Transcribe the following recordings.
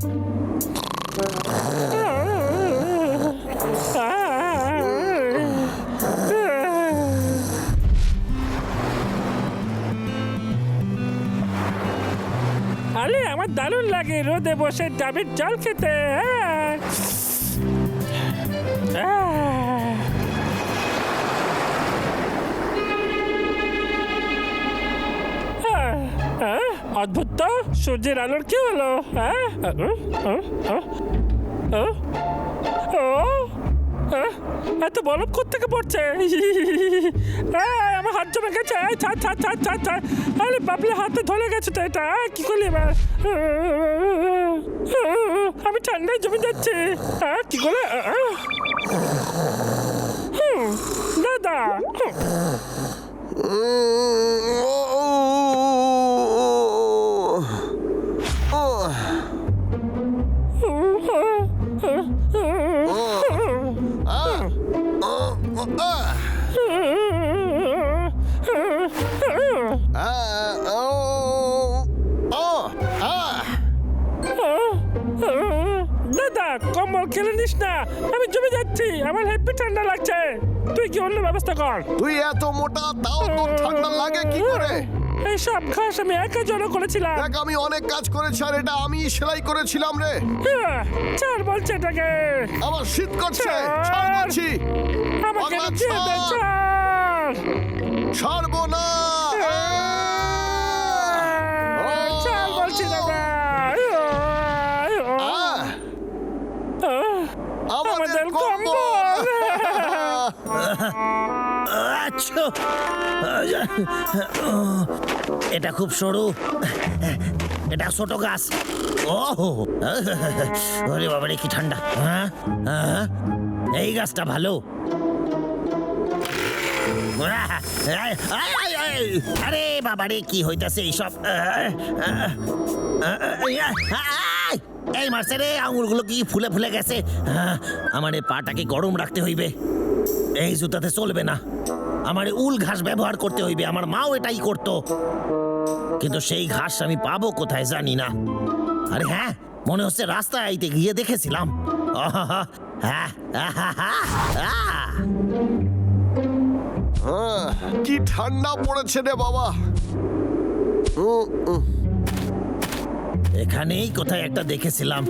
আরে আমার দারুণ লাগে রোদে বসে ডাবের জল খেতে। অদ্ভুত তো, সূর্যের আলোর কি হলো? এত বরফ কোত্থেকে পড়ছে? আমার হাত জমে গেছে। আরে বাবলে, হাতে ধরে গেছে তো। এটা কি করলি এবার? আমি ঠান্ডায় জমে যাচ্ছি। কি করে দাদা? দাদা, কম্বল খেলে নিস না, আমি জমে যাচ্ছি। আমার হেব্বি ঠান্ডা লাগছে। তুই কি অন্য ব্যবস্থা কর। তুই এত মোটা, তাও তোর ঠান্ডা লাগে কি করে? এই সব ঘাস আমি একা জড়ো করেছিলাম। দেখ, আমি অনেক কাজ করেছি আর এটা আমি সেলাই করেছিলাম রে। ছাড় বলছে এটাকে। আমার শীত করছে, ছাড় বলছি। আমাকে পাগলা, ছেড়ে দে, ছাড়। ছাড়বো না। ছাড় বলছি দাদা। আমাদের কম্বল। এটা খুব সরু, এটা ছোট গাছ। ও ওরে বাবারে, কি ঠান্ডা। এই গাছটা ভালো। আরে বাবারে, কি হইতাছে এইসব? এই মারছে রে, আঙুলগুলো কি ফুলে ফুলে গেছে। আমার এই পাটাকে গরম রাখতে হইবে। এই জুতাতে চলবে না, আমার উল ঘাস ব্যবহার করতে হইবে। আমার মাও এটাই করতো, কিন্তু সেই ঘাস আমি পাবো কোথায় জানি না। আরে হ্যাঁ, মনে হচ্ছে রাস্তায় আইতে গিয়ে দেখেছিলাম। কি ঠান্ডা পড়েছে রে বাবা। এখানেই কোথায় একটা দেখেছিলাম,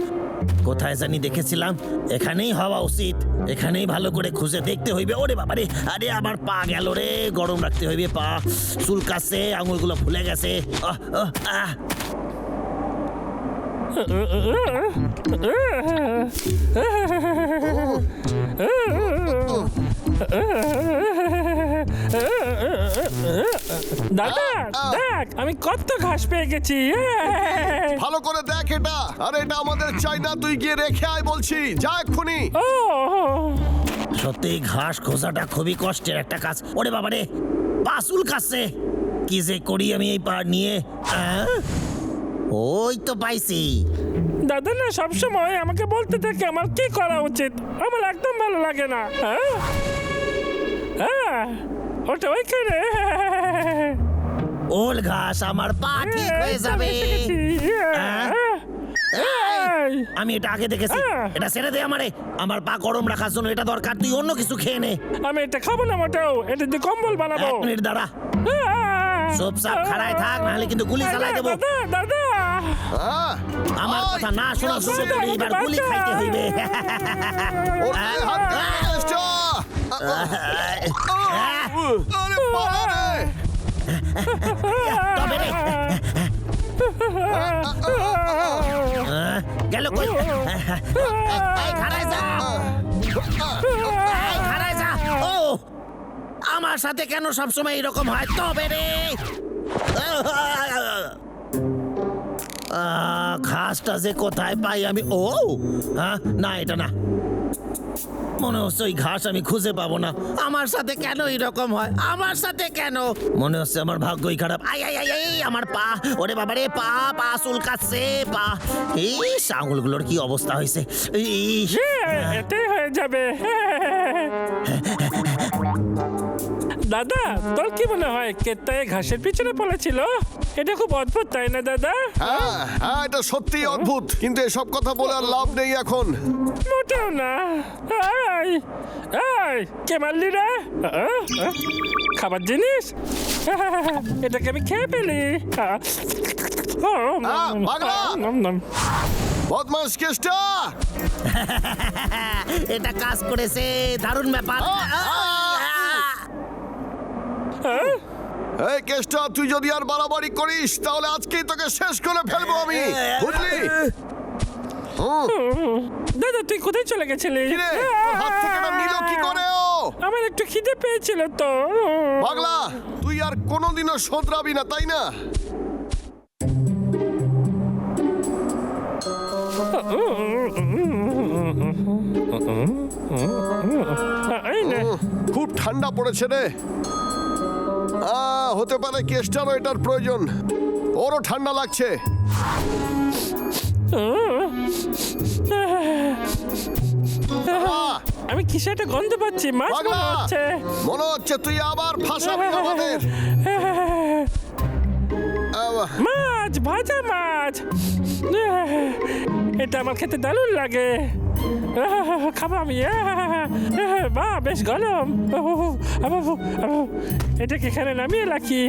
কোথায় জানি দেখেছিলাম। এখানেই হওয়া উচিত, এখানেই ভালো করে খুঁজে দেখতে হইবে। ওরে বাবারে, আরে আমার পা গেল রে, গরম রাখতে হইবে। পা চুলকাচ্ছে, আঙুলগুলো ফুলে গেছে। দাদা দেখ, আমি কত ঘাস পেয়ে গেছি। ভালো করে দেখ এটা। আরে এটা আমাদের চাই না, তুই গিয়ে রেখে আয় বলছি। যা এক্ষুনি। সত্যি ঘাস খোঁজাটা খুবই কষ্টের একটা কাজ। ওরে বাবারে, পা চুলকাচ্ছে। কি যে করি আমি এই পা নিয়ে? ওই তো পাইছি। দাদা না সবসময় আমাকে বলতে থাকে আমার কি করা উচিত। আমার একদম ভালো লাগে না। ওটা ওইখানে। ওল ঘাস, আমার পা ঠিক হয়ে যাবে। আমি এটা আগে দেখেছি। এটা ছেড়ে দে আমারে। আমার পা গরম রাখার জন্য এটা দরকার। তুই অন্য কিছু খেয়ে নে। আমি এটা খাবো না মোটেও। এটা দিয়ে কম্বল বানাবো। 1 মিনিট দাঁড়া, চুপচাপ খাড়ায় থাক, নাহলে কিন্তু গুলি চালাই দেবো। দাদা আমার কথা না শোনা শুরু করে এবার গুলি খাইতে হইবে। তবে রে, গেল কই? খাড়ায় যা, খাড়ায় যা। ও, আমার সাথে কেন সবসময় এরকম হয়? তবে রে, ঘাসটা যে কোথায় পাই আমি? ও না, এটা না। মনে হচ্ছে ওই ঘাস আমি খুঁজে পাবো না। আমার সাথে কেন এরকম হয়? আমার সাথে কেন? মনে হচ্ছে আমার ভাগ্যই খারাপ। আই আই আই আই, আমার পা। ওরে বাবারে, পা চুলকাচ্ছে। পা, এই আঙুলগুলোর কি অবস্থা হয়েছে? এটাই হয়ে যাবে। দাদা তোর কি মনে হয় কেত্তায় ঘাসের পিছনে পড়েছিল? এটা খুব অদ্ভুত তাই না দাদা? হ্যাঁ হ্যাঁ, এটা সত্যিই অদ্ভুত, কিন্তু এসব কথা বলে আর লাভ নেই এখন। মোটেও না। এই এই কে মারলি রে? খাবার জিনিস এটাকে আমি খেয়ে ফেলি। পাগলা! বদমাস কেষ্টা! এটা কাজ করেছে, দারুণ ব্যাপার। এই কেষ্টা, তুই যদি আর বাড়াবাড়ি করিস তাহলে আজকেই তোকে শেষ করে ফেলবো আমি, বুঝলি? দাদা তুই কোথায় চলে গেছিলি? কি রে, তোর হাত থেকে এটা নিল কি করে ও? আমার একটু খিদে পেয়েছিল তো। পাগলা, তুই আর কোনোদিনও শোধরাবি না, তাই না? এই নে। খুব ঠান্ডা পড়েছে রে। হতে পারে কেষ্টারও এটার প্রয়োজন, ওরও ঠান্ডা লাগছে। আমি কিসে একটা গন্ধ পাচ্ছি, মাছ মনে পাগলা, হচ্ছে। মনে হচ্ছে তুই আবার ফাঁসাবি আমাদের। মাছ, ভাজা মাছ। এটা আমার খেতে দারুণ লাগে। খাবো আমি। বাহ, বেশ গরম। এটাকে এখানে নামিয়ে রাখি।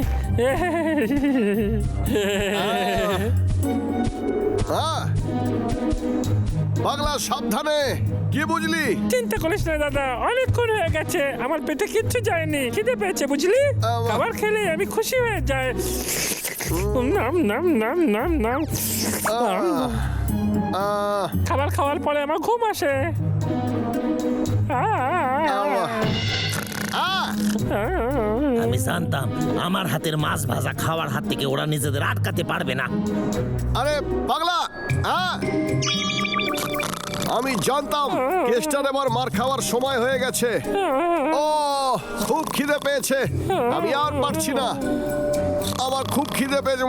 পাগলা সাবধানে, কি বুঝলি? চিন্তা করিস না দাদা, অনেকক্ষণ হয়ে গেছে, আমার পেটে কিচ্ছু যায়নি, খিদে পেয়েছে বুঝলি। খাবার খেলে আমি খুশি হয়ে যাই। নাম নাম নাম নাম নাম। খাবার খাওয়ার পরে আমার ঘুম আসে। আমি জানতাম আমার হাতের মাছ ভাজা খাওয়ার হাত থেকে ওরা নিজেদের আটকাতে পারবে না। আরে পাগলা, আমি জানতাম কেষ্টার এবার মার খাওয়ার সময় হয়ে গেছে। ও খুব খিদে পেয়েছে, আমি আর পারছি না, আমার খুব খিদে পেয়েছে।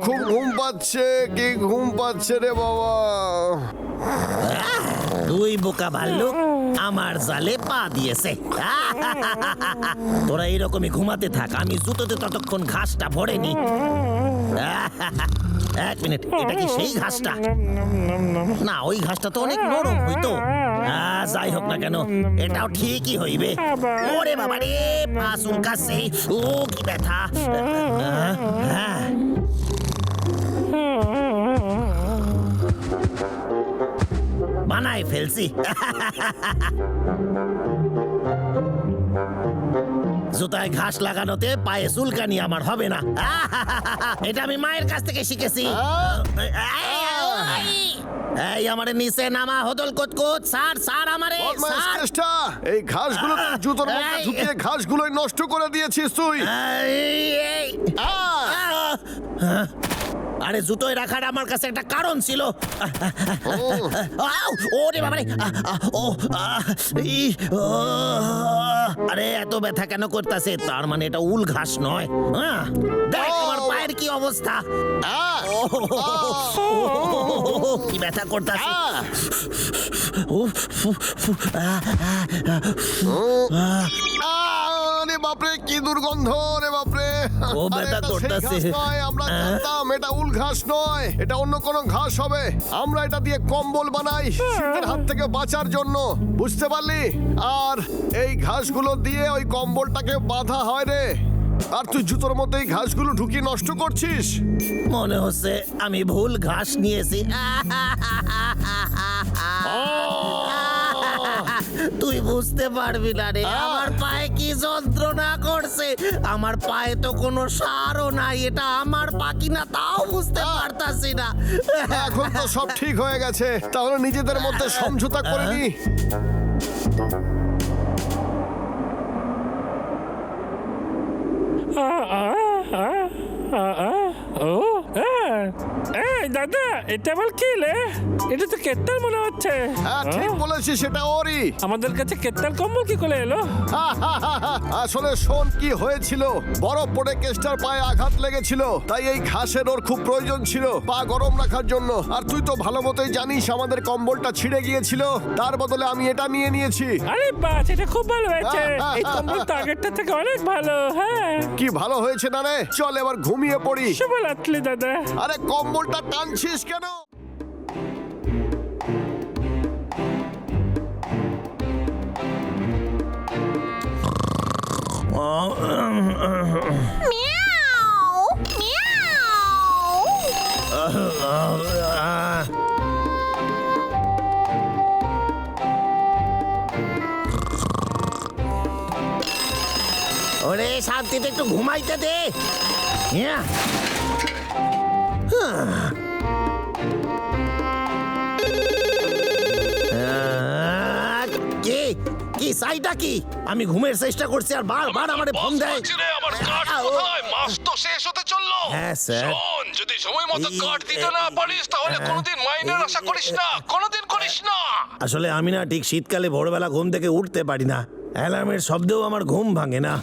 খুব ঘুম পাচ্ছে, কি ঘুম পাচ্ছে রে বাবা। দুই বোকা ভাল্লুক আমার জালে পা দিয়েছে। তোরা এইরকমই ঘুমাতে থাক, আমি জুতোতে ততক্ষণ ঘাসটা ভরেনি। এক মিনিট, এটা কি সেই ঘাসটা? না, ওই ঘাসটা তো অনেক নরম হইতো। যাই হোক না কেন, এটাও ঠিকই হইবে। ওরে বাবা রে, পা চুলকাচ্ছে, ও কি ব্যথা। বানাই ফেলছি। জুতায় ঘাস লাগানোতে পায়ে চুলকানি আমার হবে না। এটা আমি মায়ের কাছ থেকে শিখেছি। এই আমারে নিচে নামা, হদল কুতকুত, স্যার স্যার আমারে কেষ্টা, এই ঘাসগুলো জুতোর মধ্যে ঢুকিয়ে ঘাসগুলোই নষ্ট করে দিয়েছিস তুই। আরে জুতোয় রাখার আমার কাছে একটা কারণ ছিল। ওরে বাবারে, আরে এত ব্যথা কেন করতেছে? তার মানে এটা উল ঘাস নয়। দেখ আমার পায়ের কি অবস্থা, কি ব্যথা করতেছে। বাপরে, কি দুর্গন্ধ রে বাপরে। ও ব্যথা করতেছে। আমরা জানতাম এটা উল ঘাস নয়, এটা অন্য কোনো ঘাস হবে। আমরা এটা দিয়ে কম্বল বানাই শীতের হাত থেকে বাঁচার জন্য, বুঝতে পারলি? আর এই ঘাসগুলো দিয়ে ওই কম্বলটাকে বাঁধা হয় রে। আর তুই জুতোর মধ্যে এই ঘাসগুলো ঢুকিয়ে নষ্ট করছিস। মনে হচ্ছে আমি ভুল ঘাস নিয়েছি। তুই বুঝতে পারবি না রে, আমার পায়ে কি যন্ত্রণা করছে। আমার পায়ে তো কোনো সারও নাই, এটা আমার পা কিনা তাও বুঝতে পারতাছি না। এখন তো সব ঠিক হয়ে গেছে, তাহলে নিজেদের মধ্যে সমঝোতা করে নি। এই দাদা এটা আবার কি রে? এটা তো কেত্তাল মনে হচ্ছে। হ্যাঁ ঠিক বলেছিস, সেটা ওরই। আমাদের কাছে কেত্তাল কম্বল কি করে এলো? আসলে শোন কি হয়েছিল, বরফ পড়ে কেষ্টার পায়ে আঘাত লেগেছিল, তাই এই ঘাসের ওর খুব প্রয়োজন ছিল পা গরম রাখার জন্য। আর তুই তো ভালো মতোই জানিস আমাদের কম্বলটা ছিঁড়ে গিয়েছিল, তার বদলে আমি এটা নিয়ে নিয়েছি। আরে বাস, এটা খুব ভালো হয়েছে। এই কম্বল তো আগেরটা থেকে অনেক ভালো। হ্যাঁ, কি ভালো হয়েছে না রে? চল এবার ঘুমিয়ে পড়ি। শুভরাত্রি দাদা। আরে কম্বলটা টানছিস কেন? ওরে শান্তিতে একটু ঘুমাইতে দে। ইয়া। কি কি সাইটা কি? আমি ঘুমের চেষ্টা করছি আর বারবার আমারে ফোন দেয়। আমার কাঠ কোথায়? মাস তো শেষ হতে চললো। হ্যাঁ স্যার। শোন, যদি সময় মতো কাঠ দিতে না পারিস তাহলে কোনোদিন মাইনের আশা করিস না, কোনোদিন করিস না। আসলে আমি না ঠিক শীতকালে ভোরবেলা ঘুম থেকে উঠতে পারি না, অ্যালার্মের শব্দেও আমার ঘুম ভাঙে না।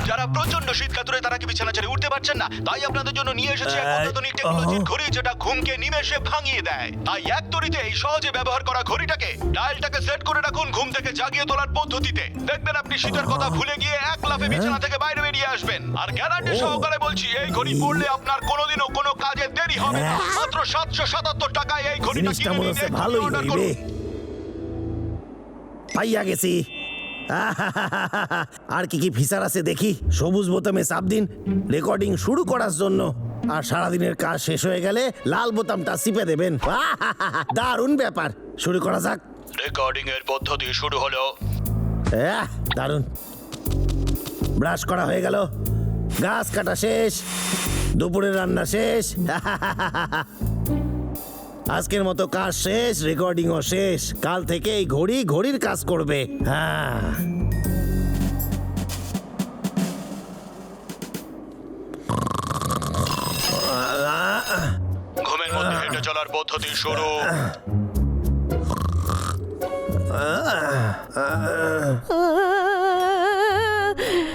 যারা প্রচন্ড শীত কাতুরে তারা কি বিছানা ছেড়ে উঠতে পারছেন না, তাই আপনাদের জন্য নিয়ে এসেছি এক অত্যাধুনিক টেকনোলজির ঘড়ি যেটা ঘুমকে নিমেষে ভাঙিয়ে দেয়। তাই এক তড়িতে এই সহজে ব্যবহার করা ঘড়িটাকে ডায়ালটাকে সেট করে রাখুন ঘুম থেকে জাগিয়ে তোলার পদ্ধতিতে। দেখবেন আপনি শীতের কথা ভুলে গিয়ে এক লাফে বিছানা থেকে বাইরে বেরিয়ে আসবেন। আর গ্যারান্টি সহকারে বলছি, এই ঘড়ি পরলে আপনার কোনোদিনও কোনো কাজে দেরি হবে না। মাত্র 777 টাকায় এই ঘড়িটা জিনিসটা কিনে মনে নিন, হচ্ছে এক্ষুনি ভালোই অর্ডার হইবে। করুন। পাইয়া গেছি। আর কি কি ফিচার আছে দেখি। সবুজ বোতামে চাপ দিন রেকর্ডিং শুরু করার জন্য, আর সারাদিনের কাজ শেষ হয়ে গেলে লাল বোতামটা চিপে দেবেন। দারুণ ব্যাপার, শুরু করা যাক। রেকর্ডিং এর পদ্ধতি শুরু হলো। দারুণ। ব্রাশ করা হয়ে গেল, গাছ কাটা শেষ, দুপুরের রান্না শেষ। আজকের মতো কাজ শেষ, রেকর্ডিংও শেষ। কাল থেকে এই ঘড়ি ঘড়ির কাজ করবে। হ্যাঁ, ঘুমের মধ্যে হেঁটে চলার পদ্ধতি শুরু।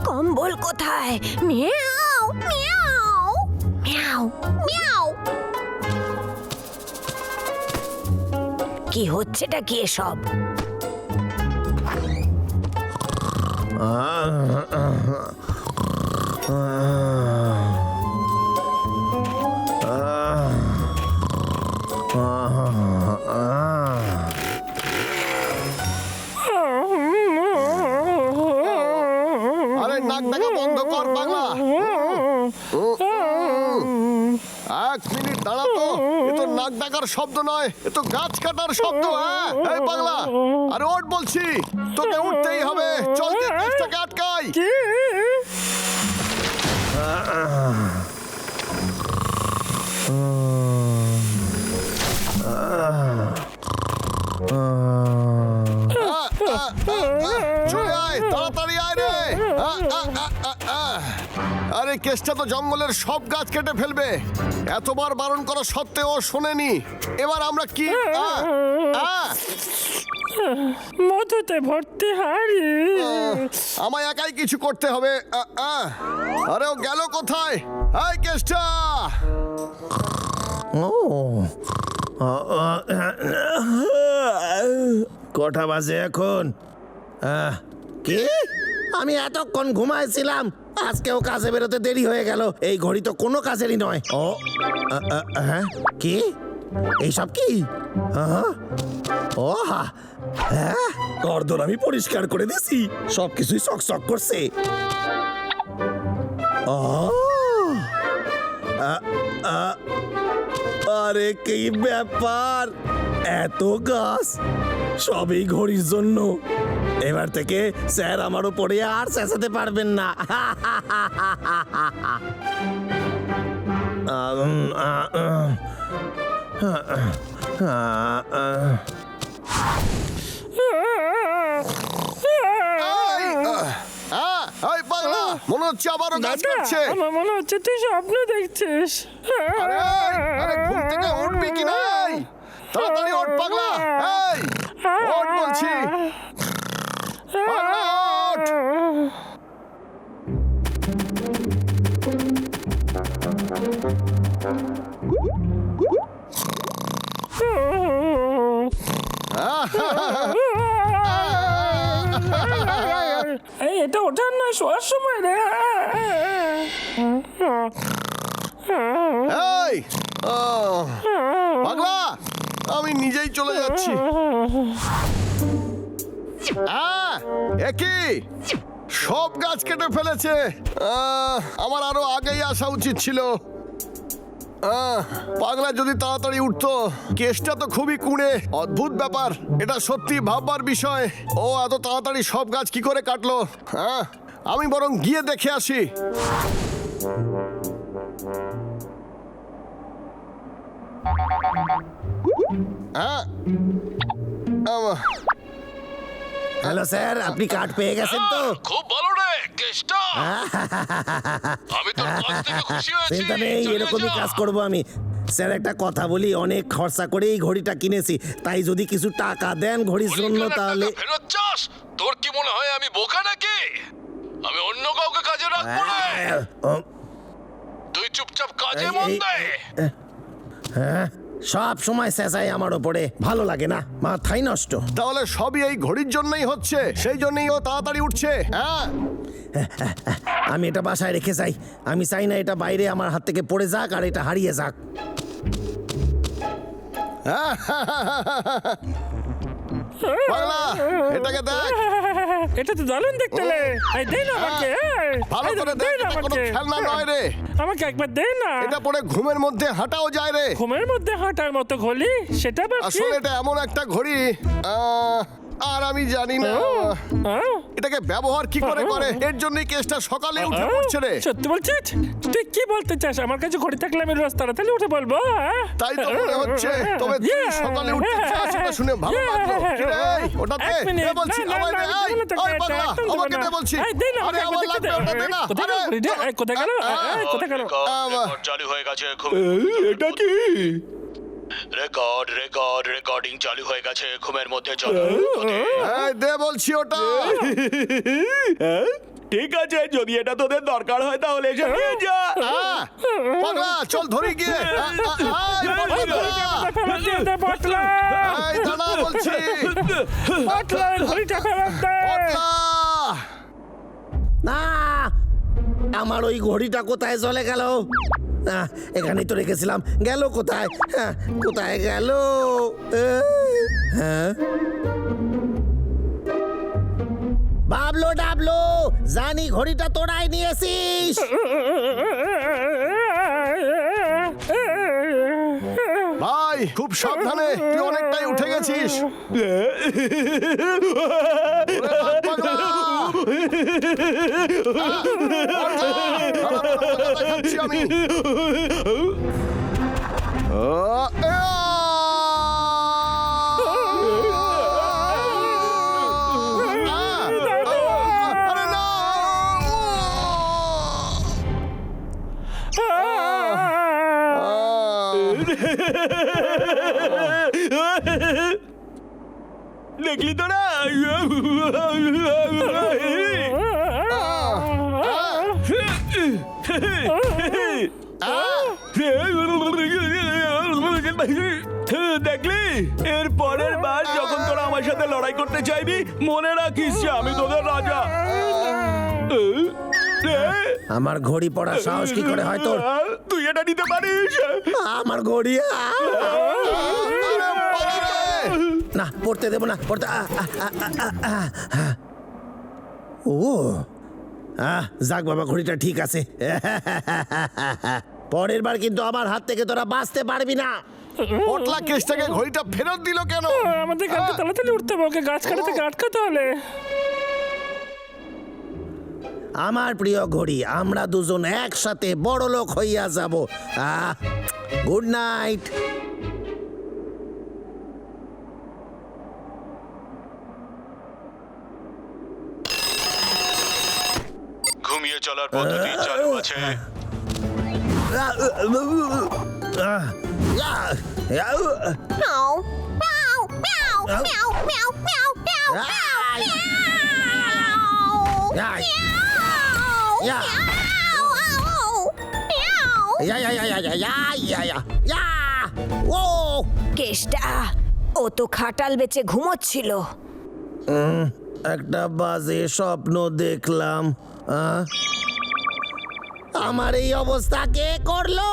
কম্বল কোথায়? মিয়াও মিয়াও মিয়াও মিয়াও। কি হচ্ছেটা কি এসব? আরে নাক ডাকা বন্ধ কর পাগলা। এক মিনিট দাঁড়া তো, এ তো নাক ডাকার শব্দ নয়, এ তো গাছ কাটার শব্দ। হ্যাঁ এই পাগলা, আরে ওঠ বলছি, তোকে উঠতেই হবে। চল গিয়ে কেসটাকে আটকাই। কি? চলে আয়, তাড়াতাড়ি আয় রে। আরে কেসটা তো জঙ্গলের সব গাছ কেটে ফেলবে। এতবার বারণ করা সত্ত্বেও ও শোনেনি। এবার আমরা কি? মধুতে ভর্তি হাড়ি। আমায় একাই কিছু করতে হবে। আরে ও গেল কোথায়? এই কেসটা! কটা বাজে এখন? কি? আমি এতক্ষণ ঘুমাইছিলাম, আজকেও কাজে বেরোতে দেরি হয়ে গেল। এই ঘড়ি তো কোনো কাজেরই নয়। হ্যাঁ কি এইসব কি? ও হ্যাঁ, গর্দন আমি পরিষ্কার করে দিছি, সবকিছুই চকচক করছে। আরে কি ব্যাপার, এত গাছ সবই ঘড়ির জন্য। এবার থেকে স্যার আমার উপরে আর চেঁচাতে পারবেন না। এই পাগলা, মনে হচ্ছে আবারও গাছ দাদা কাটছে। আমার মনে হচ্ছে তুই স্বপ্ন দেখছিস। আরে আরে ঘুম থেকে উঠবি কি নাই? তাড়াতাড়ি ওঠ পাগলা। এই ওঠ বলছি। পাগলা ওঠ। এই এটা ওঠার নয়, শোয়ার সময় রে। এই পাগলা, আমি নিজেই চলে যাচ্ছি। একই সব গাছ কেটে ফেলেছে। আমার আরো আগেই আসা উচিত ছিল। পাগলা যদি তাড়াতাড়ি উঠতো। কেসটা তো খুবই কুঁড়ে, অদ্ভুত ব্যাপার। এটা সত্যি ভাববার বিষয়। ও এত তাড়াতাড়ি সব গাছ কি করে কাটলো? আমি বরং গিয়ে দেখে আসি। হ্যালো স্যার, আপনি কাঠ পেয়ে গেছেন তো? খুব ভালো রে কেষ্টা। আমি তো কাজ থেকে খুশি হয়েছি। চিন্তা নেই, চালিয়ে এরকমই যা। কাজ করব আমি। স্যার একটা কথা বলি, অনেক খরচা করে এই ঘড়িটা কিনেছি, তাই যদি কিছু টাকা দেন ঘড়ির জন্য 19,000 টাকা তাহলে। ফেরত চাস? তোর কি মনে হয় আমি বোকা নাকি? আমি অন্য কাউকে কাজে রাখবো না। তুই চুপচাপ কাজে মন দে। সব সময় চেঁচাই আমার ওপরে, ভালো লাগে না, মাথাই নষ্ট। তাহলে সবই এই ঘড়ির জন্যই হচ্ছে, সেই জন্যই ও তাড়াতাড়ি উঠছে। আমি এটা বাসায় রেখে যাই। আমি চাই না এটা বাইরে আমার হাত থেকে পড়ে যাক আর এটা হারিয়ে যাক। পাগলা, এটাকে দেখ। এটা তো দারুণ দেখতে রে। এই দে না আমাকে। ভালো করে দেখ, এটা কোনো খেলনা নয় রে। আমাকে একবার দে না। এটা পরে ঘুমের মধ্যে হাঁটাও যায় রে। ঘুমের মধ্যে হাঁটার মতো ঘড়ি, সেটা আবার কি? আসলে এটা এমন একটা ঘড়ি, আর আমি জানি না এটাকে ব্যবহার কি করে করে। এর জন্যই কেসটা সকালে উঠে পড়ছে রে। সত্যি বলছিস? তুই কি বলতে চাস? আমার কাছে ঘড়ি থাকলে আমি রোজ তাড়াতাড়ি উঠে বলবো। তাই তো মনে হচ্ছে। তবে তুই সকালে উঠতে চাস, সেটা শুনে ভালো লাগলো। কি রে, ওটাতে এক মিনিট, দে বলছি, না, না, আমায় না, দে। আমি দেবো না তোকে, ওই পাগলা, একদম দেবো আমাকে না। দে বলছি। এই, দে না, আরে আমাকে আমার একবার লাগবে, দে। ওটা দে না। কোথায় গেল ঘড়ি রে? এই, কোথায় গেল? এই, কোথায় গেল? রেকর্ড চালু হয়ে গেছে। এটা কি? রেকর্ডিং চালু হয়ে গেছে। ঘুমের মধ্যে চলো। এই, দে বলছি ওটা। ঠিক আছে, যদি এটা তোদের দরকার হয় তাহলে এসে নিয়ে যা। পাগলা, চল ধরে গিয়ে। ফেরত দিয়ে দে, পটলা। এই দাঁড়া বলছি। পটলা, এই ঘড়িটা ফেরত দে। পাগলা। না, আমার ওই ঘড়িটা কোথায় চলে গেল? এখানেই তো রেখেছিলাম, গেল কোথায়? কোথায় গেল? বাবলো ডাবলো, জানি ঘড়িটা তোরাই নিয়েছিস। ভাই খুব সাবধানে, তুই অনেকটাই উঠে গেছিস। পাগলা। দেখাচ্ছি আমি। আরে না। দেখলি তো না? দেখলি, এর পরের বার যখন তোরা আমার সাথে লড়াই করতে চাইবি, মনে রাখিস যে আমি তোদের রাজা। আমার ঘড়ি পড়ার সাহস কি করে হয় তোর? তুই এটা নিতে পারিস? আমার ঘড়ি না, পড়তে দেবো না, পড়তে। ও যাক বাবা, ঘড়িটা ঠিক আছে। পরের বার কিন্তু আমার হাত থেকে তোরা বাঁচতে পারবি না। পটলা কেসটাকে ঘড়িটা ফেরত দিল কেন? আমাদের কালকে তাড়াতাড়ি উঠতে হবে, ওকে গাছ কাটা থেকে আটকাতে হলে। আমার প্রিয় ঘড়ি, আমরা দুজন একসাথে বড় লোক হইয়া যাব। Good night. ঘুমিয়ে চলার পদ্ধতি চালু আছে। মিয়াও মিয়াও মিয়াও মিয়াও মিয়াও মিয়াও মিয়াও কেষ্টা ও তো খাটাল বেচে ঘুমোচ্ছিল। একটা বাজে স্বপ্ন দেখলাম। আমার এই অবস্থা কে করলো?